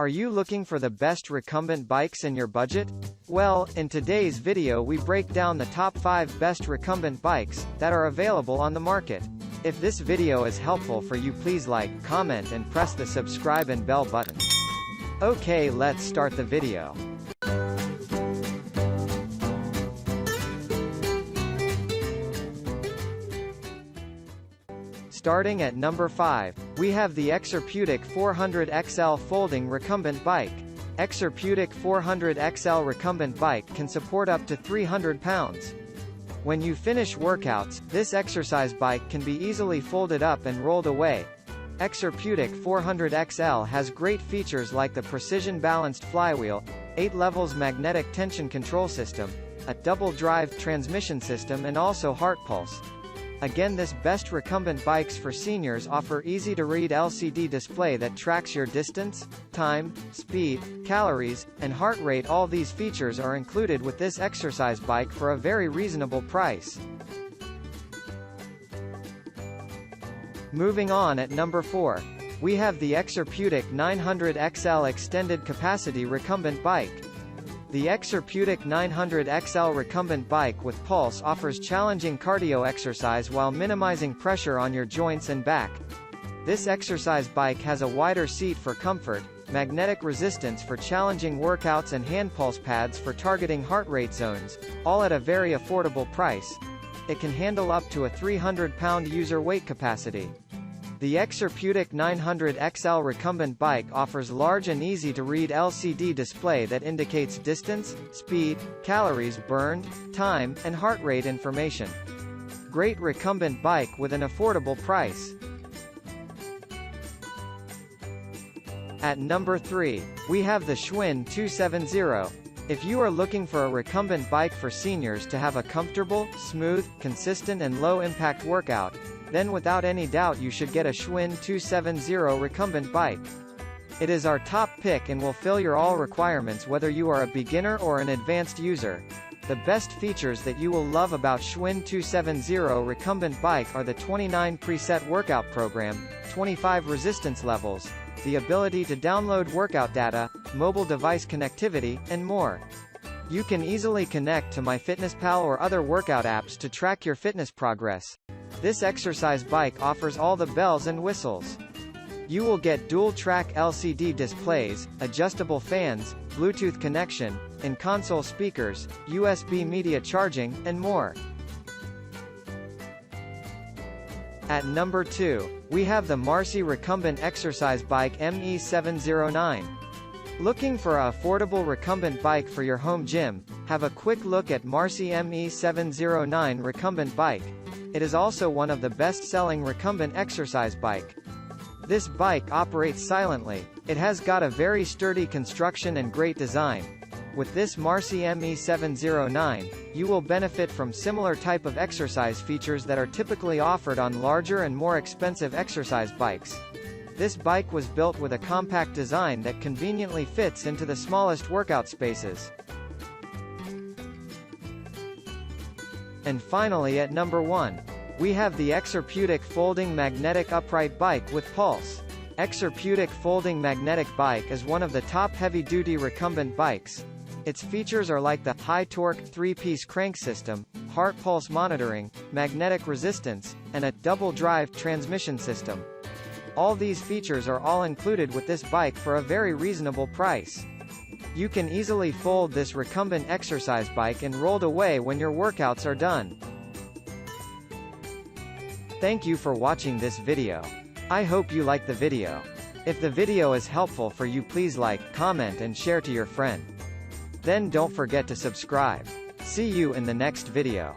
Are you looking for the best recumbent bikes in your budget? Well, in today's video we break down the top 5 best recumbent bikes that are available on the market. If this video is helpful for you, please like, comment and press the subscribe and bell button. Okay, let's start the video. Starting at number 5, we have the Exerpeutic 400 XL folding recumbent bike. Exerpeutic 400 XL recumbent bike can support up to 300 pounds. When you finish workouts, this exercise bike can be easily folded up and rolled away. Exerpeutic 400 XL has great features like the precision-balanced flywheel, 8 levels magnetic tension control system, a double-drive transmission system and also heart pulse. Again, this best recumbent bikes for seniors offer easy-to-read LCD display that tracks your distance, time, speed, calories, and heart rate. All these features are included with this exercise bike for a very reasonable price. Moving on at number 4, we have the Exerpeutic 900 XL extended capacity recumbent bike. The Exerpeutic 900 XL recumbent bike with pulse offers challenging cardio exercise while minimizing pressure on your joints and back. This exercise bike has a wider seat for comfort, magnetic resistance for challenging workouts and hand pulse pads for targeting heart rate zones, all at a very affordable price. It can handle up to a 300-pound user weight capacity. The Exerpeutic 900 XL recumbent bike offers large and easy-to-read LCD display that indicates distance, speed, calories burned, time, and heart rate information. Great recumbent bike with an affordable price. At number 3, we have the Schwinn 270. If you are looking for a recumbent bike for seniors to have a comfortable, smooth, consistent and low-impact workout, then without any doubt you should get a Schwinn 270 recumbent bike. It is our top pick and will fill your all requirements whether you are a beginner or an advanced user. The best features that you will love about Schwinn 270 recumbent bike are the 29 preset workout program, 25 resistance levels, the ability to download workout data, mobile device connectivity, and more. You can easily connect to MyFitnessPal or other workout apps to track your fitness progress. This exercise bike offers all the bells and whistles. You will get dual-track LCD displays, adjustable fans, Bluetooth connection, in-console speakers, USB media charging, and more. At number 2, we have the Marcy recumbent exercise bike ME709. Looking for an affordable recumbent bike for your home gym? Have a quick look at Marcy ME709 recumbent bike. It is also one of the best-selling recumbent exercise bike. This bike operates silently. It has got a very sturdy construction and great design. With this Marcy ME709, you will benefit from similar type of exercise features that are typically offered on larger and more expensive exercise bikes. This bike was built with a compact design that conveniently fits into the smallest workout spaces. And finally at number 1, we have the Exerpeutic folding magnetic upright bike with pulse. Exerpeutic folding magnetic bike is one of the top heavy-duty recumbent bikes. Its features are like the high-torque 3-piece crank system, heart pulse monitoring, magnetic resistance, and a double-drive transmission system. All these features are all included with this bike for a very reasonable price. You can easily fold this recumbent exercise bike and rolled away when your workouts are done. Thank you for watching this video. I hope you like the video. If the video is helpful for you, please like, comment and share to your friend. Then don't forget to subscribe. See you in the next video.